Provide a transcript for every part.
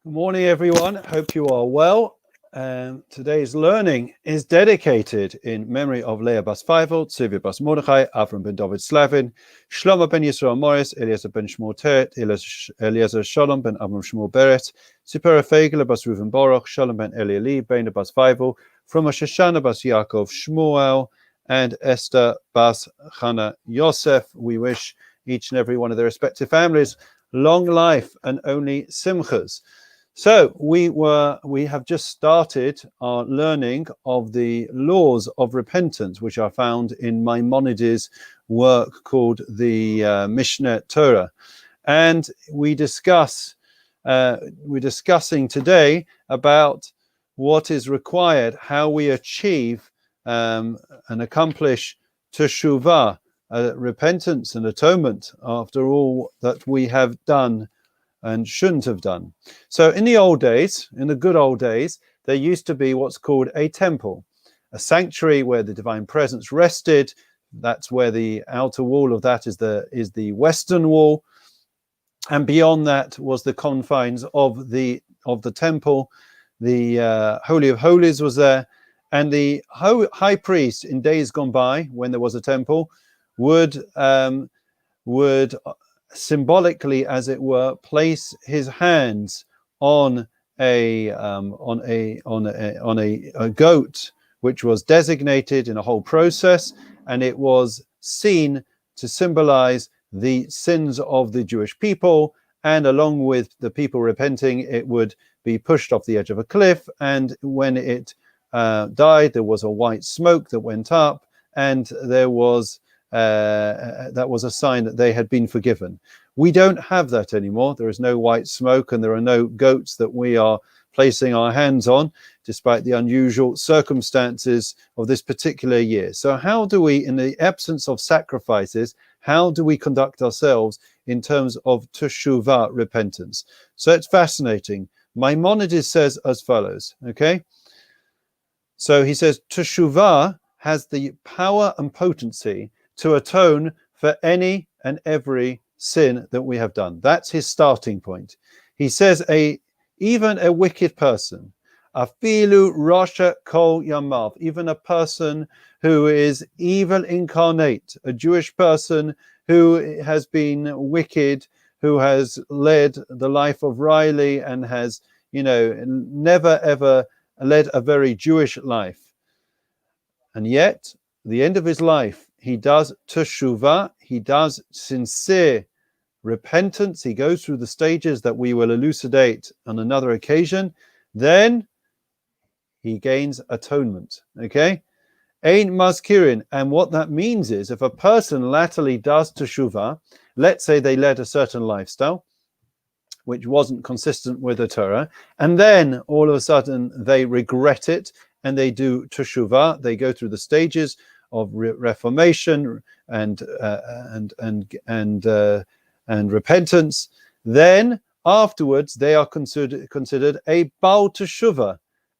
Good morning, everyone. Hope you are well. Today's learning is dedicated in memory of Leah Bas Feivel, Sylvia Bas Mordechai, Avram ben David Slavin, Shlomo ben Yisrael Morris, Eliezer ben Shmuel Teret, Eliezer Shalom ben Avram Shmuel Beret, Sipera Feigeler Bas Reuven Baruch, Shalom ben Eli, Beina Bas Feivel, from Shoshana Bas Yaakov Shmuel, and Esther Bas Chana Yosef. We wish each and every one of their respective families long life and only simchas. So we have just started our learning of the laws of repentance, which are found in Maimonides' work called the Mishneh Torah, and we're discussing today about what is required, how we achieve and accomplish Teshuva, repentance and atonement after all that we have done and shouldn't have done. So in the old days, in the good old days, there used to be what's called a temple, a sanctuary where the divine presence rested. That's where the outer wall of that is the western wall, and beyond that was the confines of the temple. The Holy of Holies was there, and the high priest in days gone by, when there was a temple, would symbolically, as it were, place his hands on a goat, which was designated in a whole process, and it was seen to symbolize the sins of the Jewish people. And along with the people repenting, it would be pushed off the edge of a cliff. And when it died, there was a white smoke that went up, and there was that was a sign that they had been forgiven. We don't have that anymore. There is no white smoke, and there are no goats that we are placing our hands on, despite the unusual circumstances of this particular year. So how do we, in the absence of sacrifices, how do we conduct ourselves in terms of Teshuvah, repentance? So it's fascinating. Maimonides says as follows, okay? So he says, Teshuvah has the power and potency to atone for any and every sin that we have done. That's his starting point. He says even a wicked person, afilu rasha kol yamav, even a person who is evil incarnate, a Jewish person who has been wicked, who has led the life of Riley and has, never ever led a very Jewish life. And yet, at the end of his life, he does teshuvah, he does sincere repentance, he goes through the stages that we will elucidate on another occasion, then he gains atonement, okay? Ein mazkirin, and what that means is, if a person latterly does teshuvah, let's say they led a certain lifestyle, which wasn't consistent with the Torah, and then all of a sudden they regret it, and they do teshuvah, they go through the stages of reformation and repentance, then afterwards they are considered a Baal Teshuvah,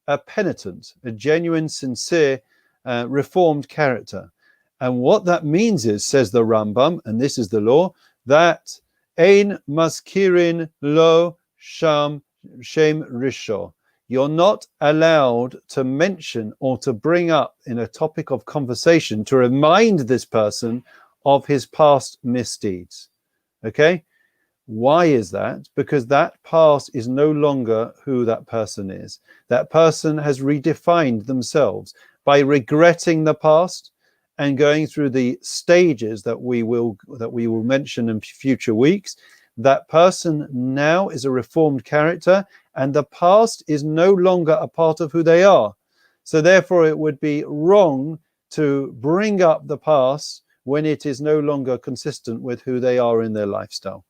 a penitent, a genuine, sincere, reformed character. And what that means is, says the Rambam, and this is the law, that ein maskirin lo sham shem risho. You're not allowed to mention or to bring up in a topic of conversation to remind this person of his past misdeeds. Okay? Why is that? Because that past is no longer who that person is. That person has redefined themselves by regretting the past and going through the stages that we will mention in future weeks. That person now is a reformed character, and the past is no longer a part of who they are. So therefore it would be wrong to bring up the past when it is no longer consistent with who they are in their lifestyle.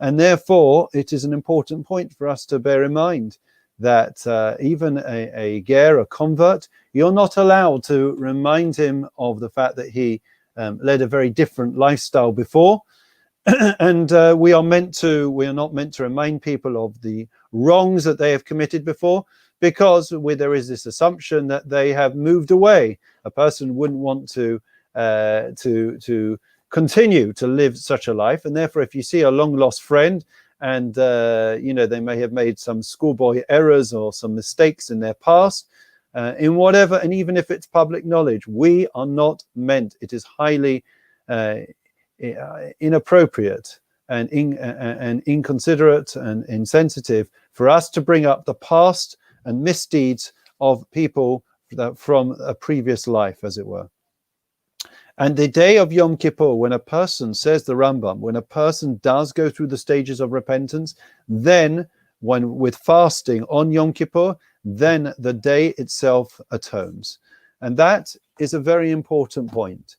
And therefore it is an important point for us to bear in mind that even a ger, a convert, you're not allowed to remind him of the fact that he led a very different lifestyle before. And we are not meant to remind people of the wrongs that they have committed before, because there is this assumption that they have moved away. A person wouldn't want to continue to live such a life, and therefore, if you see a long lost friend and they may have made some schoolboy errors or some mistakes in their past, in whatever, and even if it's public knowledge, we are not meant. It is highly inappropriate and inconsiderate and insensitive for us to bring up the past and misdeeds of people from a previous life, as it were. And the day of Yom Kippur, when a person, says the Rambam, when a person does go through the stages of repentance, then when with fasting on Yom Kippur, then the day itself atones. And that is a very important point.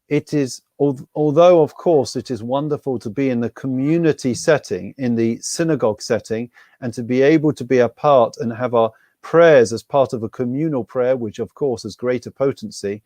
It is, although of course it is wonderful to be in the community setting, in the synagogue setting, and to be able to be a part and have our prayers as part of a communal prayer, which of course has greater potency,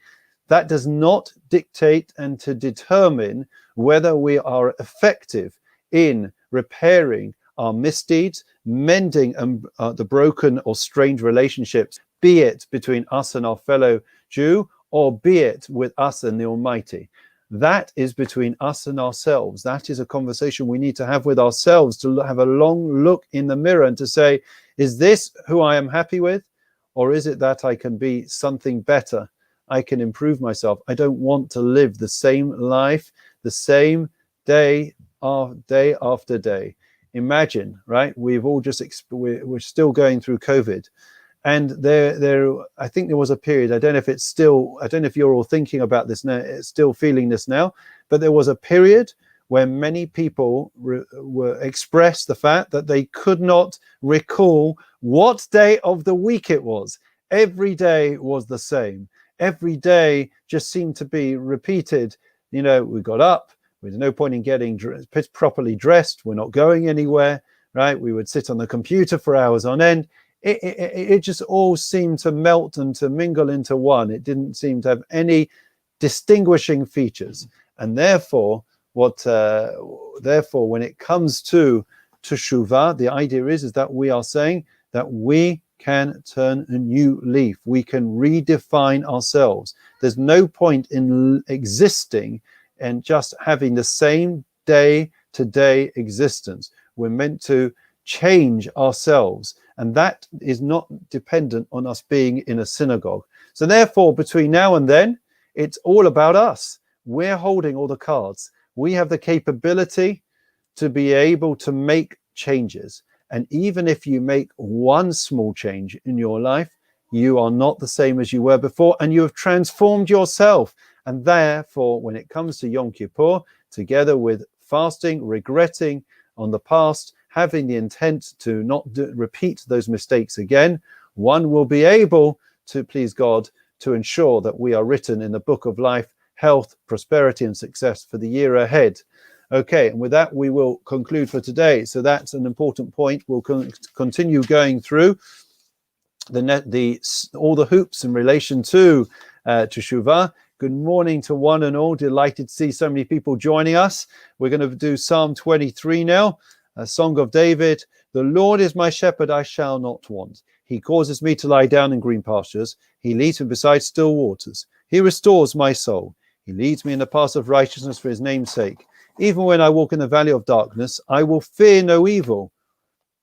that does not dictate and to determine whether we are effective in repairing our misdeeds, mending the broken or strained relationships, be it between us and our fellow Jew, or be it with us and the Almighty. That is between us and ourselves. That is a conversation we need to have with ourselves, to have a long look in the mirror and to say, is this who I am happy with? Or is it that I can be something better? I can improve myself. I don't want to live the same life, the same day after day. Imagine, right? We've all we're still going through COVID. And I think there was a period, I don't know if you're all thinking about this now, still feeling this now, but there was a period where many people expressed the fact that they could not recall what day of the week it was. Every day was the same. Every day just seemed to be repeated. We got up, there's no point in getting properly dressed, we're not going anywhere, right? We would sit on the computer for hours on end. It just all seemed to melt and to mingle into one. It didn't seem to have any distinguishing features. And therefore, when it comes to Teshuva, the idea is that we are saying that we can turn a new leaf. We can redefine ourselves. There's no point in existing and just having the same day-to-day existence. We're meant to change ourselves, and that is not dependent on us being in a synagogue. So therefore, between now and then, it's all about us. We're holding all the cards. We have the capability to be able to make changes. And even if you make one small change in your life, you are not the same as you were before, and you have transformed yourself. And therefore, when it comes to Yom Kippur, together with fasting, regretting on the past, having the intent to not repeat those mistakes again, one will be able to, please God, to ensure that we are written in the book of life, health, prosperity, and success for the year ahead. Okay, and with that, we will conclude for today. So that's an important point. We'll continue going through all the hoops in relation to Teshuva. Good morning to one and all. Delighted to see so many people joining us. We're going to do Psalm 23 now, a song of David. The Lord is my shepherd, I shall not want. He causes me to lie down in green pastures. He leads me beside still waters. He restores my soul. He leads me in the paths of righteousness for his name's sake. Even when I walk in the valley of darkness, I will fear no evil.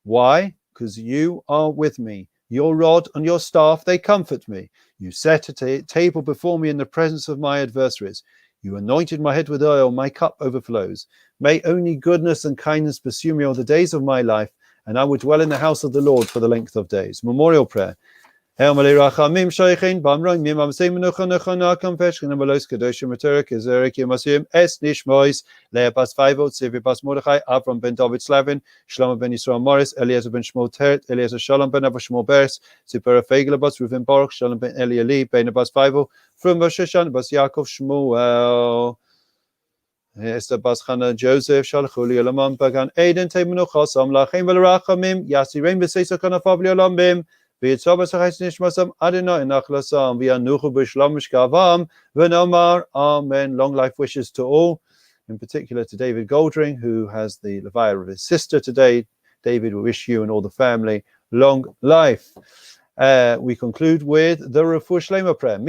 Why? Because you are with me. Your rod and your staff, they comfort me. You set a table before me in the presence of my adversaries. You anointed my head with oil, my cup overflows. May only goodness and kindness pursue me all the days of my life, and I will dwell in the house of the Lord for the length of days. Memorial prayer. Hail Mary, Rachamim Shoichin, Bamrang, Mimam Seimenucha Nechana, Confession, Amalos, Kadoshim, Maturk, Ezerek, Yomasium, Es Nishmois, Leah Bas Faivo, Tzivi Bas Mordechai, Avram ben David Slavin, Shlomo ben Yisrael Morris, Eliezer ben Shmuel Teret, Eliezer Shalom ben Abba Shmuel Beres, Zipporah Fegelabas, Reuven Baruch, Shalom ben Elieli, Ben Bas Faivo, from Shoshan, Bas Yaakov Shmuel, Esther Bas Chana, Joseph, Shalchuli, Olamam, Bagan, Aiden, Temenucha, Sam Lachim, Velarachamim, Yasi Rein, Beseisa Kanafavli Olambim, Amen. Long life wishes to all, in particular to David Goldring, who has the Levaya of his sister today. David, we wish you and all the family long life. We conclude with the Refuah Shlema prayer.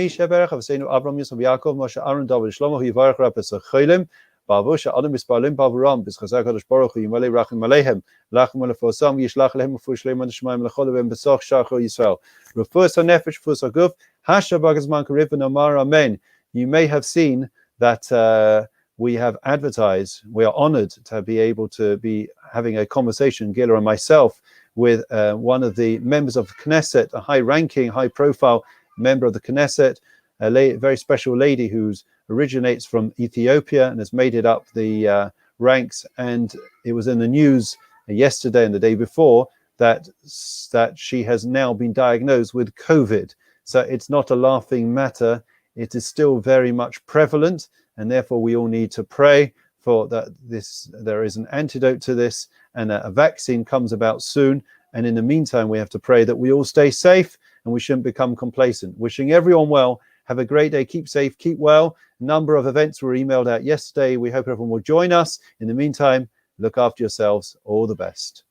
בעבור שאדם מספרלים בעבורם, בזכזה הקדוש ברוך הוא ימלא רחם עליהם, לחם ולפרסם וישלח להם רפואה שלמה לשמיים לכל והם בסוך שחר ישראל. רפואת הנפש, רפואת הגוף, השבח הזמן קריב ונאמר amen. You may have seen that we have advertised, we are honored to be able to be having a conversation, Gila and myself, with one of the members of the Knesset, a high-ranking, high-profile member of the Knesset, a very special lady who originates from Ethiopia and has made it up the ranks. And it was in the news yesterday and the day before that she has now been diagnosed with COVID. So it's not a laughing matter. It is still very much prevalent, and therefore we all need to pray for that there is an antidote to this and a vaccine comes about soon. And in the meantime, we have to pray that we all stay safe and we shouldn't become complacent. Wishing everyone well. Have a great day. Keep safe, keep well. A number of events were emailed out yesterday. We hope everyone will join us. In the meantime, look after yourselves. All the best.